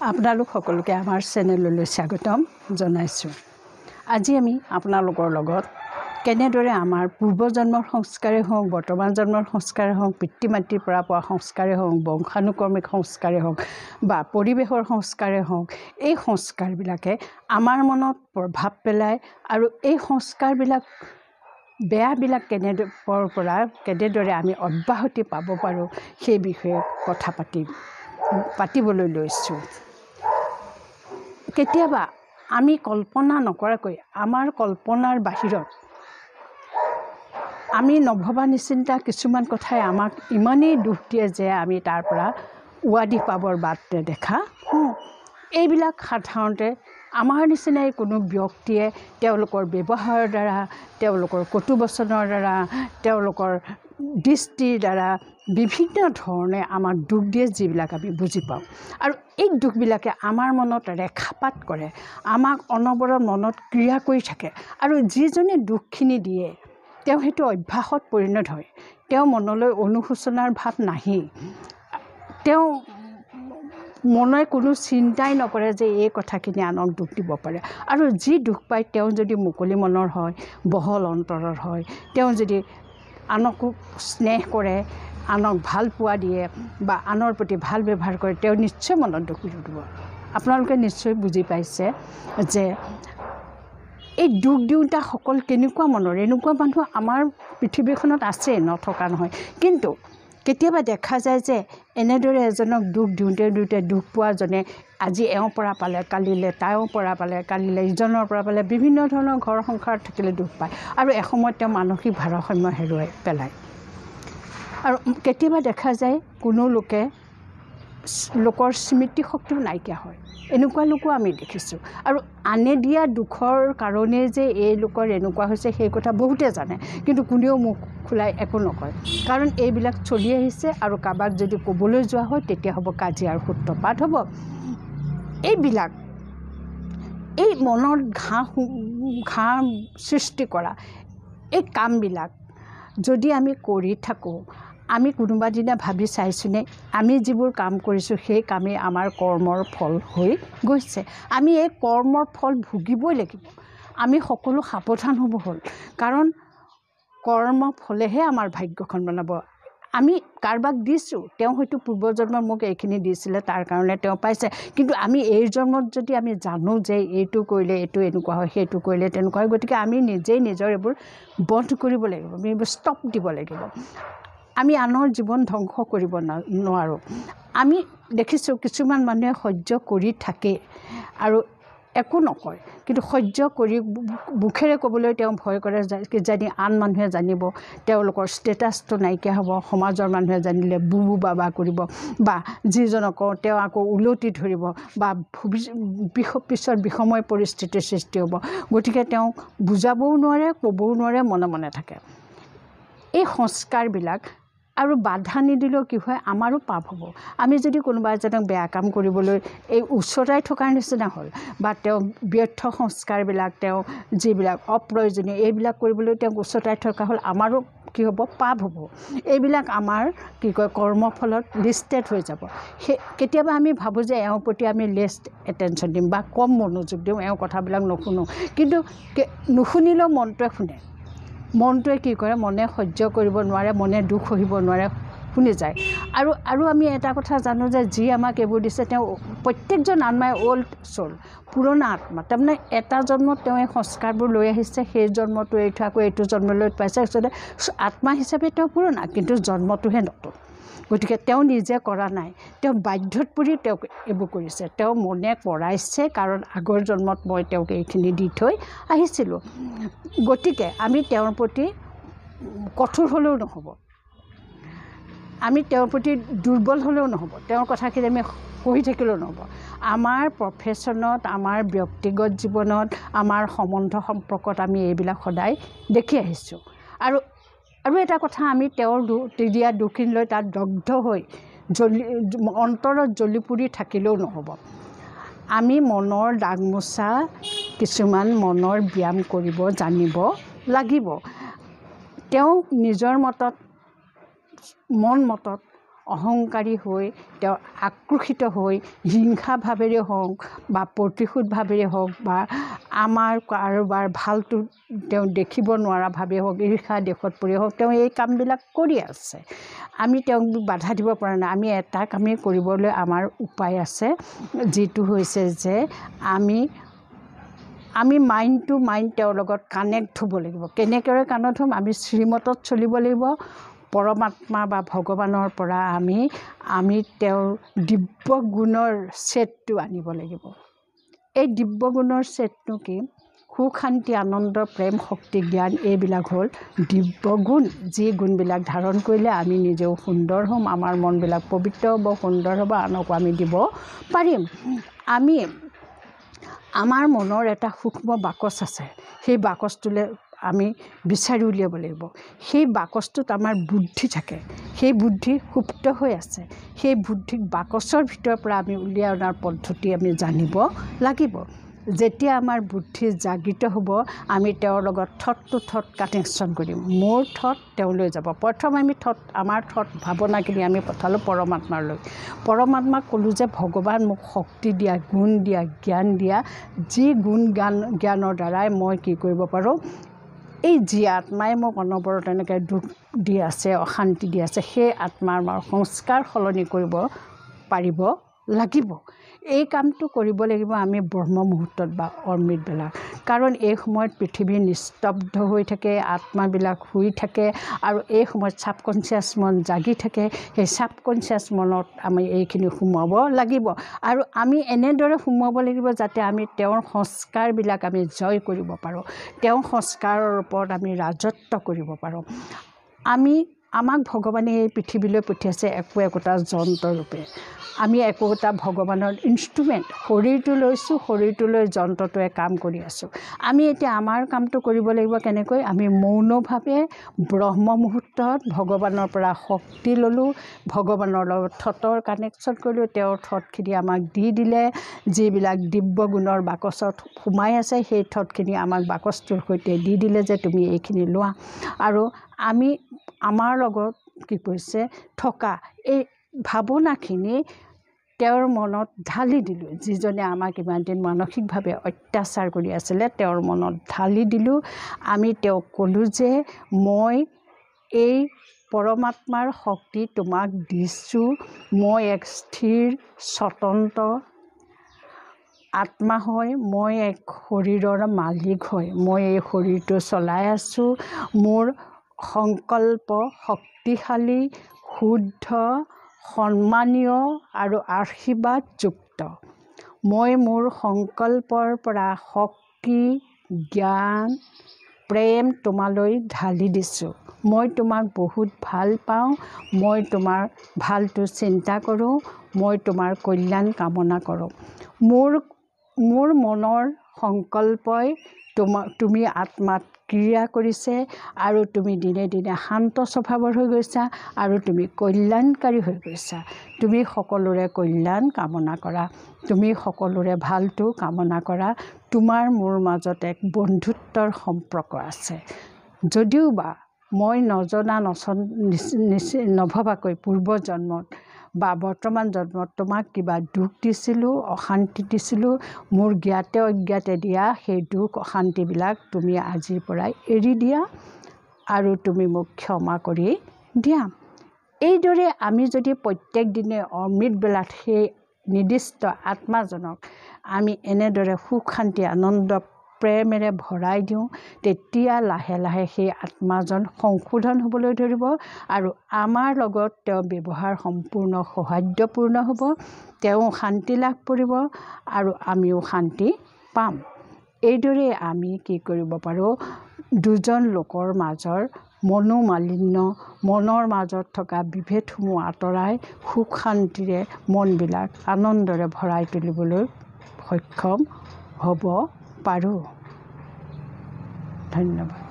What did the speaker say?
আপোনালোক সকলোকে আমাৰ চেনেললৈ স্বাগতম জনাইছোঁ। আজি আমি আপোনালোকৰ লগত কেনেদৰে আমাৰ পূৰ্বজন্মৰ সংস্কাৰেই হওক, বৰ্তমান জন্মৰ সংস্কাৰেই হওক, পিতৃ মাতৃৰ পৰা পোৱা সংস্কাৰেই হওক, বংশানুক্ৰমিক সংস্কাৰেই হওক বা পৰিৱেশৰ সংস্কাৰেই হওক, এই সংস্কাৰবিলাকে আমাৰ মনত প্ৰভাৱ পেলায় আৰু এই সংস্কাৰবিলাক বেয়াবিলাক কেনেদৰে আমি অব্যাহতি পাব পাৰোঁ সেই বিষয়ে কথা পাতিবলৈ লৈছোঁ। কেতিয়াবা আমি কল্পনা নকৰাকৈ আমাৰ কল্পনাৰ বাহিৰত আমি নভবা নিচিন্তা কিছুমান কথাই আমাক ইমানেই দুখ দিয়ে যে আমি তাৰ পৰা উৱাদিহ পাবৰ বাট নেদেখা হওঁ। এইবিলাক সাধাৰণতে আমাৰ নিচিনাই কোনো ব্যক্তিয়ে তেওঁলোকৰ ব্যৱহাৰৰ দ্বাৰা, তেওঁলোকৰ কটু বচনৰ দ্বাৰা, তেওঁলোকৰ দৃষ্টিৰ দ্বাৰা বিভিন্ন ধৰণে আমাক দুখ দিয়ে, যিবিলাক আমি বুজি পাওঁ। আৰু এই দুখবিলাকে আমাৰ মনত ৰেখাপাত কৰে, আমাক অনবৰত মনত ক্ৰিয়া কৰি থাকে। আৰু যিজনে দুখখিনি দিয়ে তেওঁ সেইটো অভ্যাসত পৰিণত হয়। তেওঁ মনলৈ অনুশোচনাৰ ভাৱ নাহেই, তেওঁ মনে কোনো চিন্তাই নকৰে যে এই কথাখিনি আনক দুখ দিব পাৰে। আৰু যি দুখ পায় তেওঁ যদি মুকলি মনৰ হয়, বহল অন্তৰৰ হয়, তেওঁ যদি আনকো স্নেহ কৰে, আনক ভাল পোৱা দিয়ে বা আনৰ প্ৰতি ভাল ব্যৱহাৰ কৰে, তেওঁ নিশ্চয় মনত দুখ দিব। আপোনালোকে নিশ্চয় বুজি পাইছে যে এই দুখ দিওঁতাসকল কেনেকুৱা মনৰ। এনেকুৱা মানুহ আমাৰ পৃথিৱীখনত আছে, নথকা নহয়। কিন্তু কেতিয়াবা দেখা যায় যে এনেদৰে এজনক দুখ দিওঁতে দুখ পোৱাজনে আজি এওঁৰ পৰা পালে, কালিলৈ তেওঁৰ পৰা পালে, কালিলৈ ইজনৰ পৰা পালে, বিভিন্ন ধৰণৰ ঘৰ সংসাৰত থাকিলে দুখ পায় আৰু এসময়ত তেওঁ মানসিক ভাৰসাম্য হেৰুৱাই পেলায়। আৰু কেতিয়াবা দেখা যায় কোনো লোকৰ স্মৃতিশক্তিও নাইকিয়া হয়। এনেকুৱা লোকো আমি দেখিছোঁ। আৰু আনে দিয়া দুখৰ কাৰণেই যে এই লোকৰ এনেকুৱা হৈছে সেই কথা বহুতে জানে, কিন্তু কোনেও মুখ খোলাই একো নকয়। কাৰণ এইবিলাক চলি আহিছে আৰু কাৰোবাক যদি ক'বলৈ যোৱা হয় তেতিয়া হ'ব কাজিয়াৰ সূত্ৰপাত হ'ব। এইবিলাক এই মনত ঘাঁ সৃষ্টি কৰা এই কামবিলাক যদি আমি কৰি থাকোঁ, আমি কোনোবা দিনা ভাবি চাইছোঁনে আমি যিবোৰ কাম কৰিছোঁ সেই কামেই আমাৰ কৰ্মৰ ফল হৈ গৈছে। আমি এই কৰ্মৰ ফল ভুগিবই লাগিব। আমি সকলো সাৱধান হ'ব হ'ল, কাৰণ কৰ্ম ফলেহে আমাৰ ভাগ্যখন বনাব। আমি কাৰোবাক দিছোঁ, তেওঁ হয়তো পূৰ্বজন্মত মোক এইখিনি দিছিলে, তাৰ কাৰণে তেওঁ পাইছে। কিন্তু আমি এই জন্মত যদি আমি জানো যে এইটো কৰিলে এইটো এনেকুৱা হয়, সেইটো কৰিলে তেনেকুৱা হয়, গতিকে আমি নিজেই নিজৰ এইবোৰ বন্ধ কৰিব লাগিব, আমি এইবোৰ ষ্টপ দিব লাগিব। আমি আনৰ জীৱন ধ্বংস কৰিব নোৱাৰোঁ। আমি দেখিছোঁ কিছুমান মানুহে সহ্য কৰি থাকে আৰু একো নকয়, কিন্তু সহ্য কৰি মুখেৰে ক'বলৈ তেওঁ ভয় কৰে কিজানি আন মানুহে জানিব, তেওঁলোকৰ ষ্টেটাছটো নাইকিয়া হ'ব, সমাজৰ মানুহে জানিলে বুবু বাবা কৰিব বা যিজনক কওঁ তেওঁ আকৌ উলটি ধৰিব বা পিছত বিষময় পৰিস্থিতিৰ সৃষ্টি হ'ব। গতিকে তেওঁ বুজাবও নোৱাৰে, ক'বও নোৱাৰে, মনে মনে থাকে। এই সংস্কাৰবিলাক আৰু বাধা নিদিলেও কি হয়, আমাৰো পাপ হ'ব। আমি যদি কোনোবা এজনক বেয়া কাম কৰিবলৈ এই ওচৰাই থকাৰ নিচিনা হ'ল বা তেওঁ ব্যৰ্থ সংস্কাৰবিলাক, তেওঁ যিবিলাক অপ্ৰয়োজনীয় এইবিলাক কৰিবলৈ তেওঁক ওচৰাই থকা হ'ল, আমাৰো কি হ'ব, পাপ হ'ব। এইবিলাক আমাৰ কৰ্মফলত লিষ্টেড হৈ যাব। কেতিয়াবা আমি ভাবোঁ যে এওঁৰ প্ৰতি আমি লেছ এটেনশ্যন দিম বা কম মনোযোগ দিওঁ, এওঁৰ কথাবিলাক নুশুনো। কিন্তু নুশুনিলেও মনটোৱে শুনে। মনটোৱে কি কৰে, মনে সহ্য কৰিব নোৱাৰে, মনে দুখ সহিব নোৱাৰে, শুনি যায়। আৰু আমি এটা কথা জানো যে যি আমাক এইবোৰ দিছে তেওঁ প্ৰত্যেকজন আত্মাই অল্ড চ'ল, পুৰণা আত্মা। তাৰমানে এটা জন্মত তেওঁ এই সংস্কাৰবোৰ লৈ আহিছে, সেই জন্মটো এৰি থৈ আকৌ এইটো জন্মলৈ পাইছে। আচলতে আত্মা হিচাপে তেওঁ পুৰণা, কিন্তু জন্মটোহে নতুন। গতিকে তেওঁ নিজে কৰা নাই, তেওঁ বাধ্যত পৰি তেওঁক এইবোৰ কৰিছে। তেওঁ মনে কৰাইছে, কাৰণ আগৰ জন্মত মই তেওঁক এইখিনি দি থৈ আহিছিলোঁ। গতিকে আমি তেওঁৰ প্ৰতি কঠোৰ হ'লেও নহ'ব, আমি তেওঁৰ প্ৰতি দুৰ্বল হ'লেও নহ'ব, তেওঁৰ কথাখিনি আমি সহি থাকিলেও নহ'ব। আমাৰ প্ৰফেশ্যনত, আমাৰ ব্যক্তিগত জীৱনত, আমাৰ সম্বন্ধ সম্পৰ্কত আমি এইবিলাক সদায় দেখি আহিছোঁ। আৰু এটা কথা, আমি তেওঁৰ দিয়া দুখখিনি লৈ তাত দগ্ধ হৈ অন্তৰত জ্বলি পুৰি থাকিলেও নহ'ব। আমি মনৰ দাগ মোচা কিছুমান মনৰ ব্যায়াম কৰিব জানিব লাগিব। তেওঁ নিজৰ মতত, মন মতত অহংকাৰী হৈ তেওঁ আক্ৰোশিত হৈ হিংসা ভাৱেৰে হওক বা প্ৰতিশোধ ভাৱেৰে হওক বা আমাৰ কাৰোবাৰ ভালটো তেওঁ দেখিব নোৱাৰা ভাৱে হওক ঈৰ্ষা দেশত পৰি হওক তেওঁ এই কামবিলাক কৰি আছে। আমি তেওঁক বাধা দিব পৰা নাই। আমি এটা কামেই কৰিবলৈ আমাৰ উপায় আছে, যিটো হৈছে যে আমি মাইণ্ড টু মাইণ্ড তেওঁৰ লগত কানেক্ট হ'ব লাগিব। কেনেকৈ কানেক্ট হ'ম? আমি শ্ৰীমতত চলিব লাগিব। পৰমাত্মা বা ভগৱানৰ পৰা আমি তেওঁৰ দিব্য গুণৰ ছেটটো আনিব লাগিব। এই দিব্য গুণৰ ছেটটো কি? সুখ, শান্তি, আনন্দ, প্ৰেম, শক্তি, জ্ঞান এইবিলাক হ'ল দিব্য গুণ, যি গুণবিলাক ধাৰণ কৰিলে আমি নিজেও সুন্দৰ হ'ম, আমাৰ মনবিলাক পবিত্ৰ হ'ব, সুন্দৰ হ'ব, আনকো আমি দিব পাৰিম। আমাৰ মনৰ এটা সূক্ষ্ম বাকচ আছে, সেই বাকচটোলৈ আমি বিচাৰি উলিয়াব লাগিব। সেই বাকচটোত আমাৰ বুদ্ধি থাকে, সেই বুদ্ধি সুপ্ত হৈ আছে। সেই বুদ্ধিক বাকচৰ ভিতৰৰ পৰা আমি উলিয়াই অনাৰ পদ্ধতি আমি জানিব লাগিব। যেতিয়া আমাৰ বুদ্ধি জাগৃত হ'ব, আমি তেওঁৰ লগত থট টু থট কানেকশ্যন কৰিম। মোৰ থট তেওঁলৈ যাব। প্ৰথম আমাৰ থট ভাৱনাখিনি আমি পঠালোঁ পৰমাত্মালৈ। পৰমাত্মাক ক'লোঁ যে ভগৱান মোক শক্তি দিয়া, গুণ দিয়া, জ্ঞান দিয়া, যি গুণ জ্ঞানৰ দ্বাৰাই মই কি কৰিব পাৰোঁ, এই যি আত্মাই মোক অনবৰত এনেকৈ দুখ দি আছে, অশান্তি দি আছে, সেই আত্মাৰ সংস্কাৰ সলনি কৰিব পাৰিব লাগিব। এই কামটো কৰিব লাগিব আমি ব্ৰহ্ম মুহূৰ্তত বা অমৃত বেলা। কাৰণ এই সময়ত পৃথিৱী নিস্তব্ধ হৈ থাকে, আত্মাবিলাক শুই থাকে, আৰু এই সময়ত ছাবকনচিয়াছ মন জাগি থাকে। সেই ছাবকনচিয়াছ মনত আমি এইখিনি সোমোৱাব লাগিব। আৰু আমি এনেদৰে সোমোৱাব লাগিব যাতে আমি তেওঁৰ সংস্কাৰবিলাক আমি জয় কৰিব পাৰোঁ, তেওঁৰ সংস্কাৰৰ ওপৰত আমি ৰাজত্ব কৰিব পাৰোঁ। আমাক ভগৱানে এই পৃথিৱীলৈ পঠিয়াইছে একোটা যন্ত্ৰৰূপে। আমি একোটা ভগৱানৰ ইনষ্ট্ৰুমেণ্ট। শৰীৰটো লৈছোঁ, শৰীৰটোলৈ যন্ত্ৰটোৱে কাম কৰি আছোঁ। আমি এতিয়া আমাৰ কামটো কৰিব লাগিব কেনেকৈ? আমি মৌনভাৱে ব্ৰহ্ম মুহূৰ্তত ভগৱানৰ পৰা শক্তি ল'লোঁ, ভগৱানৰ লগত থটৰ কানেকশ্যন কৰিলোঁ। তেওঁৰ থটখিনি আমাক দি দিলে, যিবিলাক দিব্য গুণৰ বাকচত সোমাই আছে, সেই থটখিনি আমাক বাকচটোৰ সৈতে দি দিলে যে তুমি এইখিনি লোৱা। আৰু আমাৰ লগত কি কৰিছে থকা এই ভাৱনাখিনি তেওঁৰ মনত ঢালি দিলোঁ। যিজনে আমাক ইমান দিন মানসিকভাৱে অত্যাচাৰ কৰি আছিলে, তেওঁৰ মনত ঢালি দিলোঁ। আমি তেওঁক ক'লোঁ যে মই এই পৰমাত্মাৰ শক্তি তোমাক দিছোঁ। মই এক স্থিৰ স্বতন্ত্ৰ আত্মা হয়, মই এক শৰীৰৰ মালিক হয়, মই এই শৰীৰটো চলাই আছোঁ। মোৰ সংকল্প শক্তিশালী, শুদ্ধ, সন্মানীয় আৰু আশীৰ্বাদযুক্ত। মই মোৰ সংকল্পৰ পৰা শক্তি, জ্ঞান, প্ৰেম তোমালৈ ঢালি দিছোঁ। মই তোমাক বহুত ভাল পাওঁ, মই তোমাৰ ভালটো চিন্তা কৰোঁ, মই তোমাৰ কল্যাণ কামনা কৰোঁ। মোৰ মনৰ সংকল্পই তুমি আত্মাত ক্ৰিয়া কৰিছে, আৰু তুমি দিনে দিনে শান্ত স্বভাৱৰ হৈ গৈছা, আৰু তুমি কল্যাণকাৰী হৈ গৈছা। তুমি সকলোৰে কল্যাণ কামনা কৰা, তুমি সকলোৰে ভালটো কামনা কৰা। তোমাৰ মোৰ মাজত এক বন্ধুত্বৰ সম্পৰ্ক আছে। যদিও বা মই নভবাকৈ পূৰ্বজন্মত বা বৰ্তমান জন্মত তোমাক কিবা দুখ দিছিলোঁ, অশান্তি দিছিলোঁ, মোৰ জ্ঞাতে অজ্ঞাতে দিয়া সেই দুখ অশান্তিবিলাক তুমি আজিৰ পৰাই এৰি দিয়া, আৰু তুমি মোক ক্ষমা কৰি দিয়া। এইদৰে আমি যদি প্ৰত্যেক দিনে অমৃত বেলাত সেই নিৰ্দিষ্ট আত্মাজনক আমি এনেদৰে সুখ, শান্তি, আনন্দ, প্ৰেমেৰে ভৰাই দিওঁ, তেতিয়া লাহে লাহে সেই আত্মাজন সংশোধন হ'বলৈ ধৰিব, আৰু আমাৰ লগত তেওঁ ব্যৱহাৰ সম্পূৰ্ণ সৌহাৰ্দ্যপূৰ্ণ হ'ব। তেওঁ শান্তি লাভ কৰিব, আৰু আমিও শান্তি পাম। এইদৰে আমি কি কৰিব পাৰোঁ? দুজন লোকৰ মাজৰ মনোমালিন্য, মনৰ মাজত থকা বিভেদসমূহ আঁতৰাই সুখ শান্তিৰে মনবিলাক আনন্দৰে ভৰাই তুলিবলৈ সক্ষম হ'ব পাৰোঁ। ধন্যবাদ।